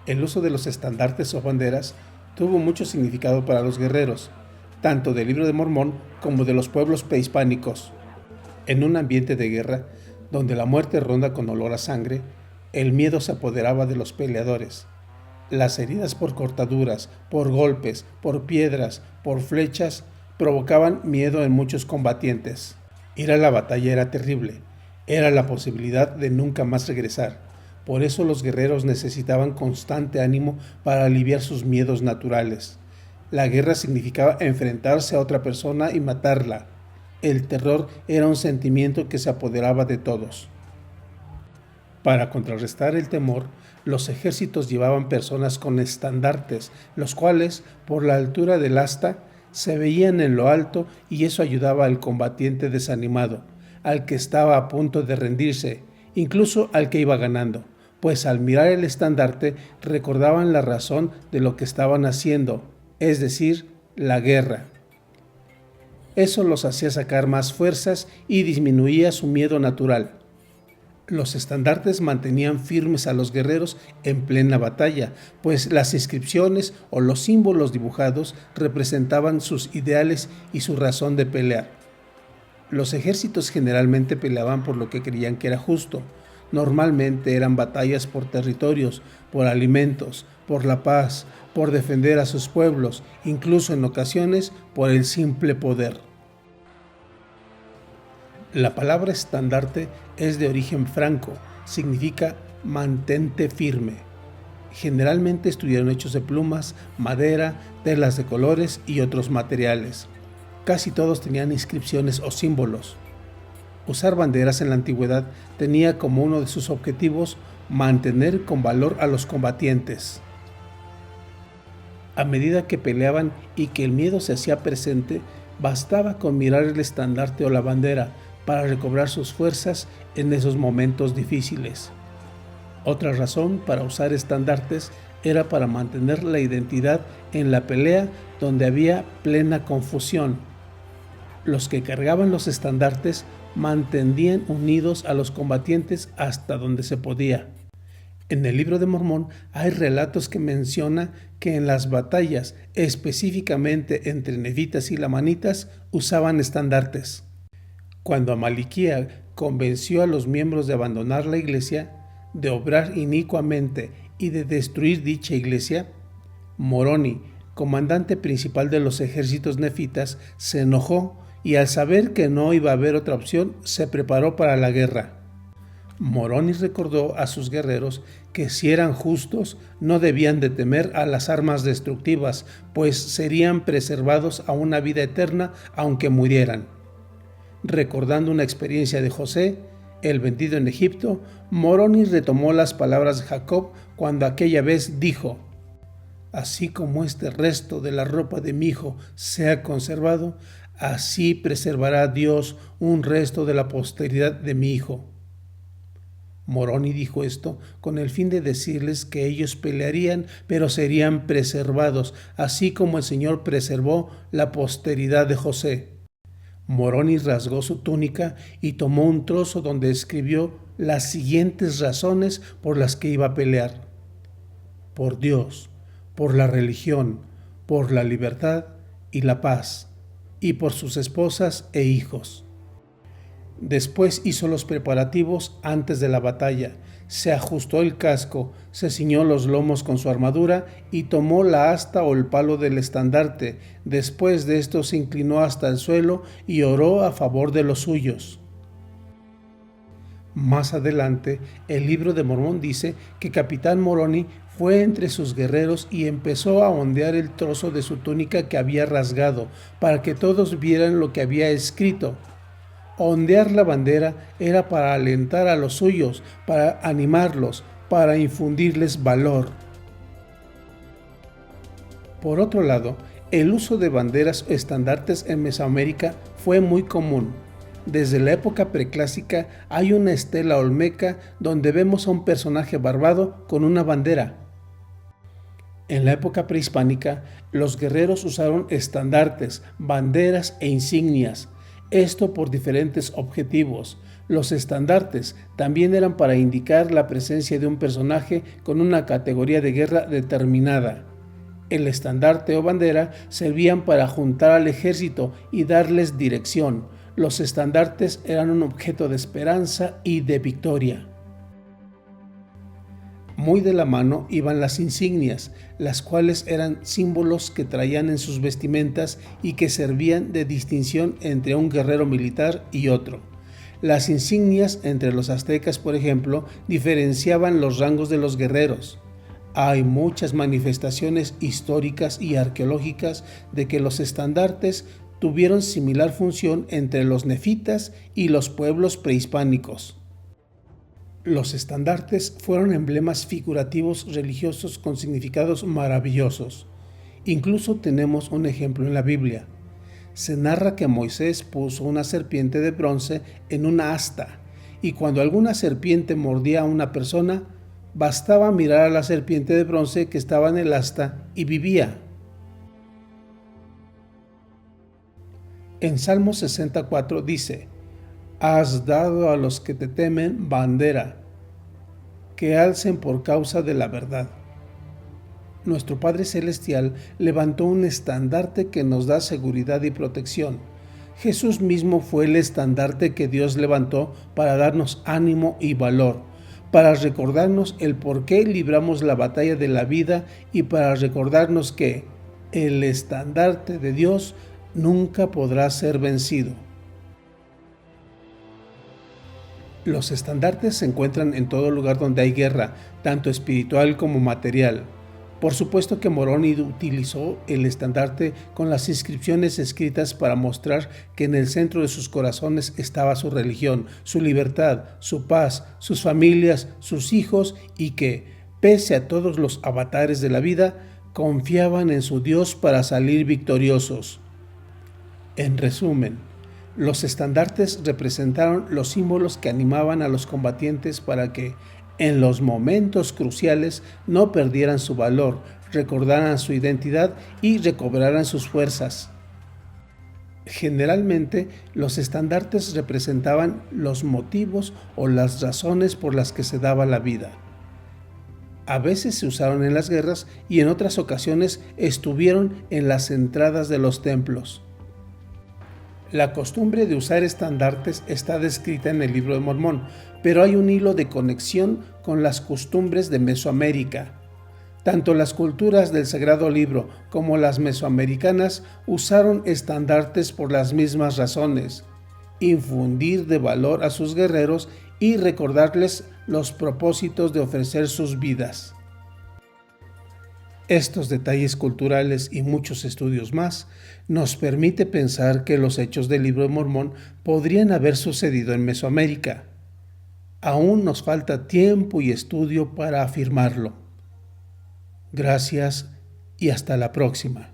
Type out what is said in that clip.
El uso de los estandartes o banderas tuvo mucho significado para los guerreros, tanto del Libro de Mormón como de los pueblos prehispánicos. En un ambiente de guerra, donde la muerte ronda con olor a sangre, el miedo se apoderaba de los peleadores. Las heridas por cortaduras, por golpes, por piedras, por flechas, provocaban miedo en muchos combatientes. Ir a la batalla era terrible, era la posibilidad de nunca más regresar. Por eso los guerreros necesitaban constante ánimo para aliviar sus miedos naturales. La guerra significaba enfrentarse a otra persona y matarla. El terror era un sentimiento que se apoderaba de todos. Para contrarrestar el temor, los ejércitos llevaban personas con estandartes, los cuales, por la altura del asta, se veían en lo alto y eso ayudaba al combatiente desanimado, al que estaba a punto de rendirse, incluso al que iba ganando, pues al mirar el estandarte recordaban la razón de lo que estaban haciendo, es decir, la guerra. Eso los hacía sacar más fuerzas y disminuía su miedo natural. Los estandartes mantenían firmes a los guerreros en plena batalla, pues las inscripciones o los símbolos dibujados representaban sus ideales y su razón de pelear. Los ejércitos generalmente peleaban por lo que creían que era justo. Normalmente eran batallas por territorios, por alimentos, por la paz, por defender a sus pueblos, incluso en ocasiones por el simple poder. La palabra estandarte es de origen franco, significa mantente firme. Generalmente estuvieron hechos de plumas, madera, telas de colores y otros materiales. Casi todos tenían inscripciones o símbolos. Usar banderas en la antigüedad tenía como uno de sus objetivos mantener con valor a los combatientes. A medida que peleaban y que el miedo se hacía presente, bastaba con mirar el estandarte o la bandera para recobrar sus fuerzas en esos momentos difíciles. Otra razón para usar estandartes era para mantener la identidad en la pelea donde había plena confusión. Los que cargaban los estandartes mantenían unidos a los combatientes hasta donde se podía. En el Libro de Mormón hay relatos que menciona que en las batallas, específicamente entre nefitas y lamanitas, usaban estandartes. Cuando Amaliquía convenció a los miembros de abandonar la iglesia, de obrar inicuamente y de destruir dicha iglesia, Moroni, comandante principal de los ejércitos nefitas, se enojó y al saber que no iba a haber otra opción, se preparó para la guerra. Moroni recordó a sus guerreros que si eran justos no debían de temer a las armas destructivas, pues serían preservados a una vida eterna aunque murieran. Recordando una experiencia de José, el vendido en Egipto, Moroni retomó las palabras de Jacob cuando aquella vez dijo: «Así como este resto de la ropa de mi hijo sea conservado, así preservará Dios un resto de la posteridad de mi hijo». Moroni dijo esto con el fin de decirles que ellos pelearían, pero serían preservados, así como el Señor preservó la posteridad de José. Moroni rasgó su túnica y tomó un trozo donde escribió las siguientes razones por las que iba a pelear: por Dios, por la religión, por la libertad y la paz, y por sus esposas e hijos. Después hizo los preparativos antes de la batalla, se ajustó el casco, se ciñó los lomos con su armadura y tomó la asta o el palo del estandarte. Después de esto se inclinó hasta el suelo y oró a favor de los suyos. Más adelante, el Libro de Mormón dice que Capitán Moroni fue entre sus guerreros y empezó a ondear el trozo de su túnica que había rasgado, para que todos vieran lo que había escrito. Ondear la bandera era para alentar a los suyos, para animarlos, para infundirles valor. Por otro lado, el uso de banderas o estandartes en Mesoamérica fue muy común. Desde la época preclásica hay una estela olmeca donde vemos a un personaje barbado con una bandera. En la época prehispánica, los guerreros usaron estandartes, banderas e insignias. Esto por diferentes objetivos, Los estandartes también eran para indicar la presencia de un personaje con una categoría de guerra determinada. El estandarte o bandera servían para juntar al ejército y darles dirección. Los estandartes eran un objeto de esperanza y de victoria. Muy de la mano iban las insignias, las cuales eran símbolos que traían en sus vestimentas y que servían de distinción entre un guerrero militar y otro. Las insignias entre los aztecas, por ejemplo, diferenciaban los rangos de los guerreros. Hay muchas manifestaciones históricas y arqueológicas de que los estandartes tuvieron similar función entre los nefitas y los pueblos prehispánicos. Los estandartes fueron emblemas figurativos religiosos con significados maravillosos. Incluso tenemos un ejemplo en la Biblia. Se narra que Moisés puso una serpiente de bronce en una asta, y cuando alguna serpiente mordía a una persona, bastaba mirar a la serpiente de bronce que estaba en el asta y vivía. En Salmo 64 dice: «Has dado a los que te temen bandera, que alcen por causa de la verdad». Nuestro Padre Celestial levantó un estandarte que nos da seguridad y protección. Jesús mismo fue el estandarte que Dios levantó para darnos ánimo y valor, para recordarnos el por qué libramos la batalla de la vida y para recordarnos que el estandarte de Dios nunca podrá ser vencido. Los estandartes se encuentran en todo lugar donde hay guerra, tanto espiritual como material. Por supuesto que Moroni utilizó el estandarte con las inscripciones escritas para mostrar que en el centro de sus corazones estaba su religión, su libertad, su paz, sus familias, sus hijos y que, pese a todos los avatares de la vida, confiaban en su Dios para salir victoriosos. En resumen, los estandartes representaron los símbolos que animaban a los combatientes para que, en los momentos cruciales, no perdieran su valor, recordaran su identidad y recobraran sus fuerzas. Generalmente, los estandartes representaban los motivos o las razones por las que se daba la vida. A veces se usaron en las guerras y en otras ocasiones estuvieron en las entradas de los templos. La costumbre de usar estandartes está descrita en el Libro de Mormón, pero hay un hilo de conexión con las costumbres de Mesoamérica. Tanto las culturas del Sagrado Libro como las mesoamericanas usaron estandartes por las mismas razones: infundir de valor a sus guerreros y recordarles los propósitos de ofrecer sus vidas. Estos detalles culturales y muchos estudios más nos permite pensar que los hechos del Libro de Mormón podrían haber sucedido en Mesoamérica. Aún nos falta tiempo y estudio para afirmarlo. Gracias y hasta la próxima.